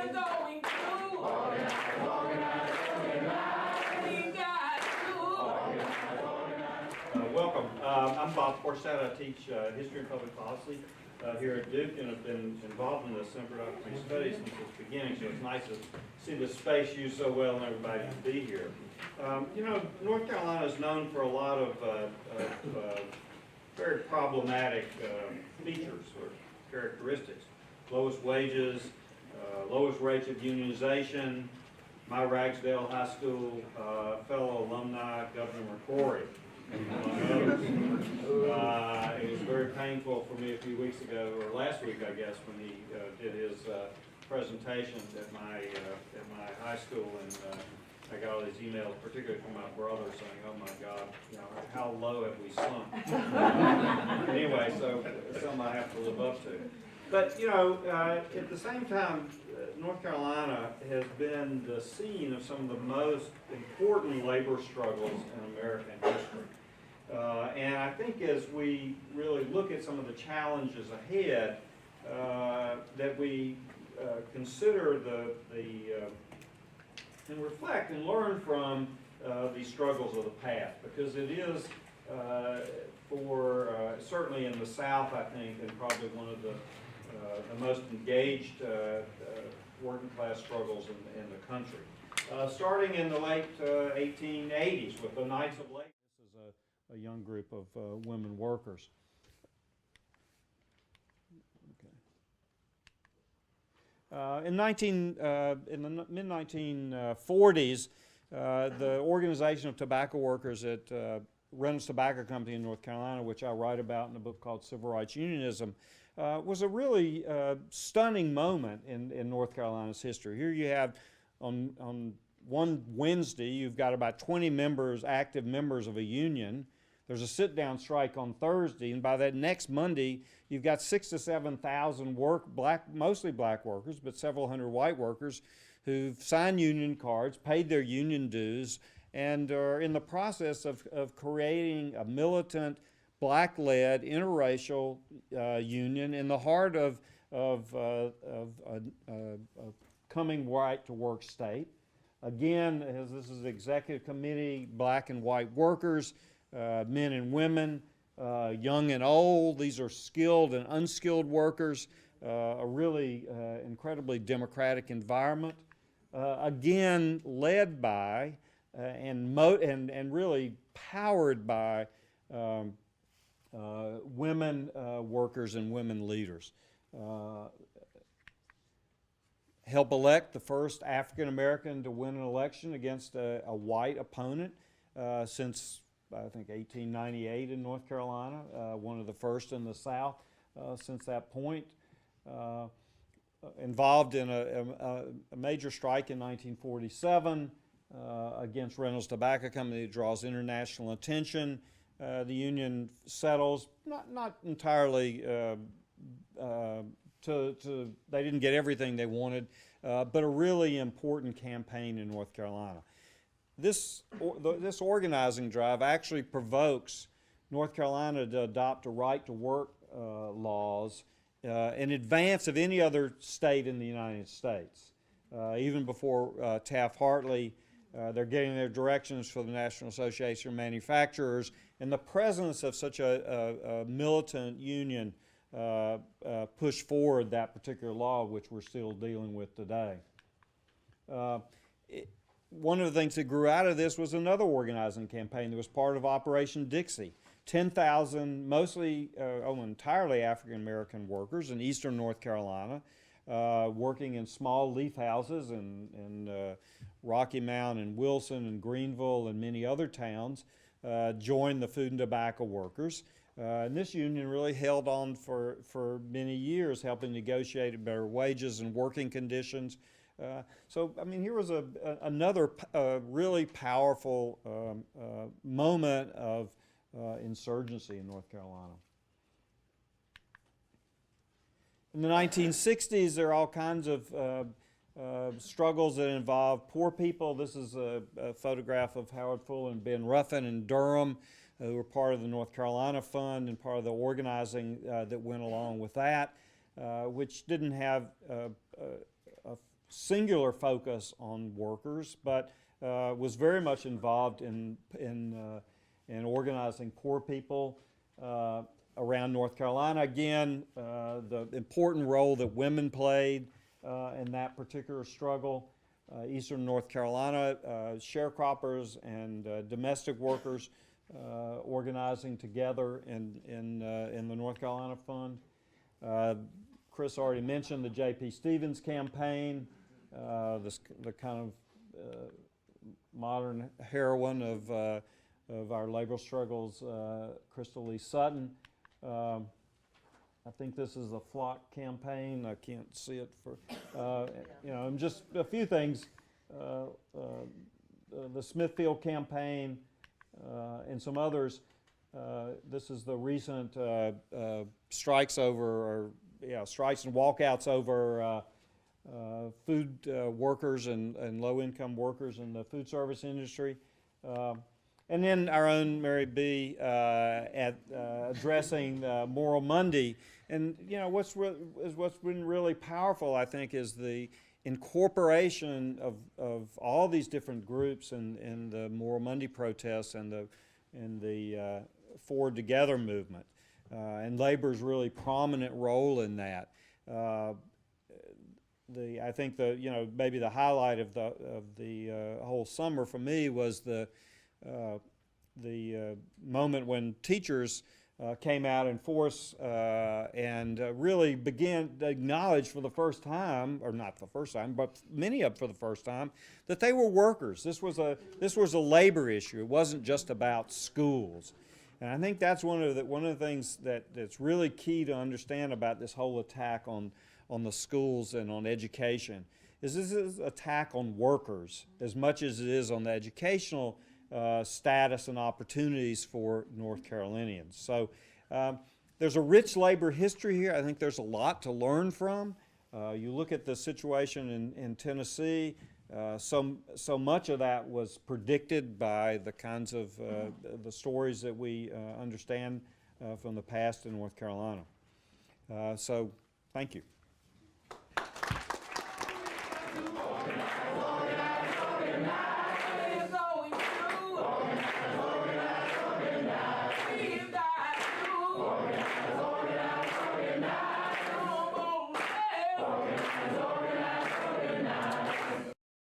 we're going to organize, organize, organize. We got to organize. Welcome. I'm Bob Korstad. I teach history and public policy here at Duke, and have been involved in the Sanford studies since its beginning, so it's nice to see the space used so well and everybody to be here. You know, North Carolina is known for a lot of very problematic features or characteristics. Lowest wages, lowest rates of unionization, my Ragsdale High School fellow alumni, Governor McCrory, among others. It was very painful for me a few weeks ago, or last week I guess, when he did his presentation at my high school, and I got all these emails, particularly from my brother, saying, "Oh my God, you know, how low have we sunk?" Anyway, so it's something I have to live up to. But you know, at the same time, North Carolina has been the scene of some of the most important labor struggles in American history. And I think as we really look at some of the challenges ahead, that we consider and reflect and learn from these struggles of the past, because it is certainly in the South, I think, and probably one of the most engaged working class struggles in the country. Starting in the late 1880s with the Knights of Labor. This is a young group of women workers. In the mid-1940s, the Organization of Tobacco Workers at Reynolds Tobacco Company in North Carolina, which I write about in a book called Civil Rights Unionism, was a really stunning moment in North Carolina's history. Here you have, on one Wednesday, you've got about 20 members, active members of a union. There's a sit-down strike on Thursday, and by that next Monday, you've got 6,000 to 7,000 mostly black workers, but several hundred white workers who've signed union cards, paid their union dues, and are in the process of creating a militant, black-led, interracial union in the heart of coming right-to-work state. Again, as this is executive committee, black and white workers, men and women, young and old. These are skilled and unskilled workers, a really incredibly democratic environment. Again, led by and really powered by women workers and women leaders. Help elect the first African American to win an election against a white opponent since, I think, 1898 in North Carolina, one of the first in the South since that point. Involved in a major strike in 1947 against Reynolds Tobacco Company that draws international attention. The union settles, not entirely they didn't get everything they wanted, but a really important campaign in North Carolina. This organizing drive actually provokes North Carolina to adopt a right-to-work laws in advance of any other state in the United States. Even before Taft-Hartley, they're getting their directions for the National Association of Manufacturers, and the presence of such a militant union pushed forward that particular law, which we're still dealing with today. One of the things that grew out of this was another organizing campaign that was part of Operation Dixie. 10,000, mostly, entirely African-American workers in eastern North Carolina, working in small leaf houses in Rocky Mount and Wilson and Greenville and many other towns, joined the food and tobacco workers. And this union really held on for many years, helping negotiate better wages and working conditions. So, I mean, here was another really powerful moment of insurgency in North Carolina. In the 1960s, there are all kinds of struggles that involve poor people. This is a photograph of Howard Fuller and Ben Ruffin in Durham, who were part of the North Carolina Fund and part of the organizing that went along with that, which didn't have a singular focus on workers, but was very much involved in organizing poor people around North Carolina. Again, the important role that women played in that particular struggle. Eastern North Carolina, sharecroppers and domestic workers organizing together in the North Carolina Fund. Chris already mentioned the J.P. Stevens campaign, the kind of modern heroine of our labor struggles, Crystal Lee Sutton. I think this is the Flock campaign. I can't see it for, and just a few things. The Smithfield campaign and some others. This is the recent strikes and walkouts over food workers and low-income workers in the food service industry. And then our own Mary B. Addressing Moral Monday. And what's been really powerful, I think, is the incorporation of all these different groups in the Moral Monday protests and the Forward Together movement, and labor's really prominent role in that. I think maybe the highlight of the whole summer for me was the moment when teachers came out in force and really began to acknowledge for the first time, or not for the first time, but many of them for the first time, that they were workers. This was a labor issue. It wasn't just about schools. And I think that's one of the things that's really key to understand about this whole attack on the schools and on education, is this is an attack on workers as much as it is on the educational status and opportunities for North Carolinians. So there's a rich labor history here. I think there's a lot to learn from. You look at the situation in Tennessee, so much of that was predicted by the kinds of the stories that we understand from the past in North Carolina. So thank you. Organize, organize, organize.